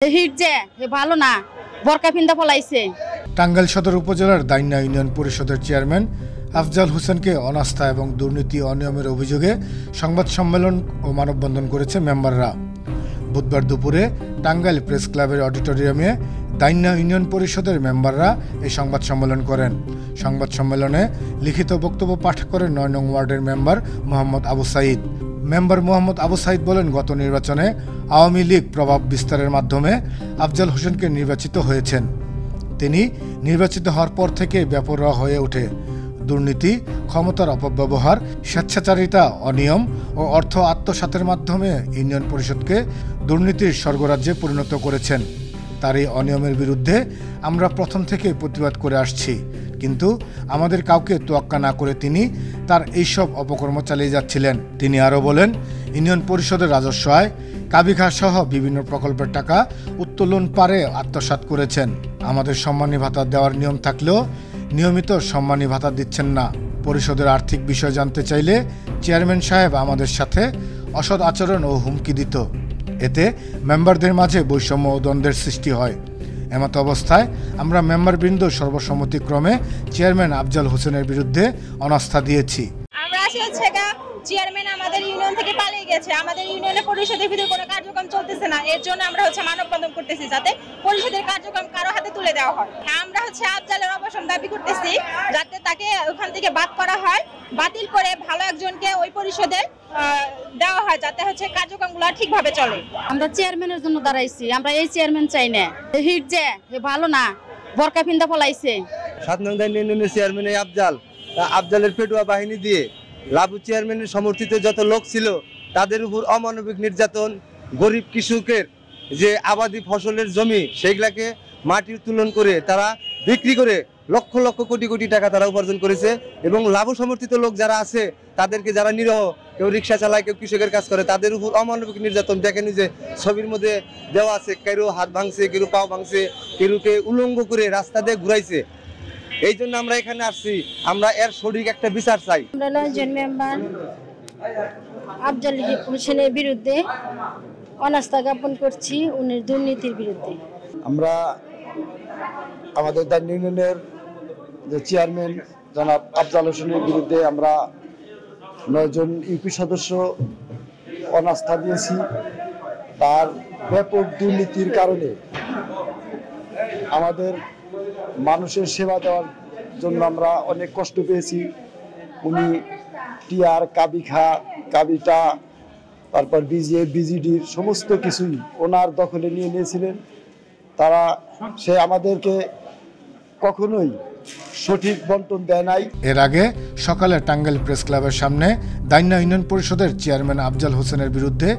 Hit যে ভালো না, বরকা পিন্দা পলাইছে। টাঙ্গাইল সদর উপজেলার দাইন্যা ইউনিয়ন পরিষদের চেয়ারম্যান আফজাল হোসেনকে অনাস্থা এবং দুর্নীতি অনিয়মের অভিযোগে সংবাদ সম্মেলন ও মানববন্ধন করেছে মেম্বাররা। বুধবার দুপুরে টাঙ্গাইল প্রেস ক্লাবের অডিটোরিয়ামে দাইন্যা ইউনিয়ন পরিষদের মেম্বাররা এই সংবাদ সম্মেলন করেন। সংবাদ সম্মেলনে লিখিত বক্তব্য পাঠ করেন ৯ নং ওয়ার্ডের মেম্বার মোহাম্মদ আবু সাইদ। মেম্বার মোহাম্মদ আবু সাইদ বলেন, গত নির্বাচনে আওয়ামী লীগ প্রভাব বিস্তারের মাধ্যমে আফজাল হোসেনকে নির্বাচিত হয়েছেন। তিনি নির্বাচিত হওয়ার পর থেকে বেপরোয়া হয়ে ওঠে দুর্নীতি, ক্ষমতার অপব্যবহার, স্বেচ্ছাচারিতা, অনিয়ম ও অর্থ আত্মসাতের মাধ্যমে ইউনিয়ন পরিষদকে দুর্নীতির স্বর্গরাজ্যে পরিণত করেছেন। তার এই অনিয়মের বিরুদ্ধে আমরা প্রথম থেকে প্রতিবাদ করে আসছি, কিন্তু আমাদের কাউকে তোয়াক্কা না করে তিনি তার এইসব অপকর্ম চালিয়ে যাচ্ছিলেন। তিনি আরও বলেন, ইউনিয়ন পরিষদের রাজস্ব আয়, কাবিঘা সহ বিভিন্ন প্রকল্পের টাকা উত্তোলন পারে আত্মসাৎ করেছেন। আমাদের সম্মানী ভাতা দেওয়ার নিয়ম থাকলেও নিয়মিত সম্মানী ভাতা দিচ্ছেন না। পরিষদের আর্থিক বিষয় জানতে চাইলে চেয়ারম্যান সাহেব আমাদের সাথে অসৎ আচরণ ও হুমকি দিত। এতে মেম্বারদের মাঝে বৈষম্য ও দ্বন্দ্বের সৃষ্টি হয়। এমত অবস্থায় আমরা মেম্বারবৃন্দ সর্বসম্মতিক্রমে চেয়ারম্যান আফজাল হোসেনের বিরুদ্ধে অনাস্থা দিয়েছি। চেয়ারম্যান আমাদের ইউনিয়ন থেকে পালিয়ে গেছে, আমাদের ইউনিয়নের পরিষদের ভিতরে কোনো কার্যক্রম চলতেছে না। এর জন্য আমরা মানববন্ধন করতেছি, যাতে পরিষদের কার্যক্রম কারো হাতে তুলে দেওয়া হয়। আমরা আফজালের অবসান দাবি করতেছি, যাতে তাকে ওখান থেকে বাদ করা হয়, বাতিল করে ভালো একজনকে ওই পরিষদে দেওয়া হয়, যাতে কার্যক্রমগুলো ঠিকভাবে চলে। আমরা চেয়ারম্যানের জন্য দাঁড়াইছি, আমরা এই চেয়ারম্যান চাই না। হিট যে ভালো না, বরকা পিন্দা পলাইছে। ৭ নং দাইন্যা ইউনিয়নের চেয়ারম্যান আফজালের পেটুয়া বাহিনী দিয়ে লাবু চেয়ারম্যানের সমর্থিত যত লোক ছিল তাদের উপর অমানবিক নির্যাতন, গরিব কৃষকের যে আবাদি ফসলের জমি সেগুলাকে মাটি উত্তোলন করে তারা বিক্রি করে লক্ষ লক্ষ কোটি কোটি টাকা তারা উপার্জন করেছে। এবং লাবু সমর্থিত লোক যারা আছে তাদেরকে, যারা নিরহ, কেউ রিক্সা চালায়, কেউ কৃষকের কাজ করে, তাদের উপর অমানবিক নির্যাতন দেখেন যে ছবির মধ্যে দেওয়া আছে। কেউ হাত ভাঙছে, কেউ পাও ভাঙছে, কেউকে উলঙ্গ করে রাস্তা দিয়ে ঘুরাইছে। এই জন্য আমরা এখানে আসছি, আমরা এর সঠিক একটা বিচার চাই। আমরা ৯ জন মেম্বার আফজাল হোসেনের বিরুদ্ধে অনাস্থা জ্ঞাপন করছি, উনি দুর্নীতির বিরুদ্ধে। আমরা আমাদের দাইন্যা ইউনিয়নের যে চেয়ারম্যান জনাব আফজাল হোসেনের বিরুদ্ধে আমরা ৯ জন ইউপি সদস্য অনাস্থা দিয়েছি। তার ব্যাপক দুর্নীতির কারণে আমাদের মানুষের সেবা দেওয়ার জন্য আমরা অনেক কষ্ট পেয়েছি। উনি টিআর, কাবিটা, তারপর বিজিডির সমস্ত কিছুই ওনার দখলে নিয়ে নিয়েছিলেন। সে আমাদেরকে কখনোই সঠিক বন্টন দেয় নাই। এর আগে সকালে টাঙ্গাইল প্রেস ক্লাবের সামনে দাইন্যা ইউনিয়ন পরিষদের চেয়ারম্যান আফজাল হোসেনের বিরুদ্ধে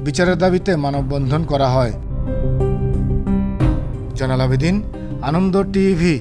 বিচারের দাবিতে মানববন্ধন করা হয়। জয়নাল আবেদিন, আনন্দ টিভি।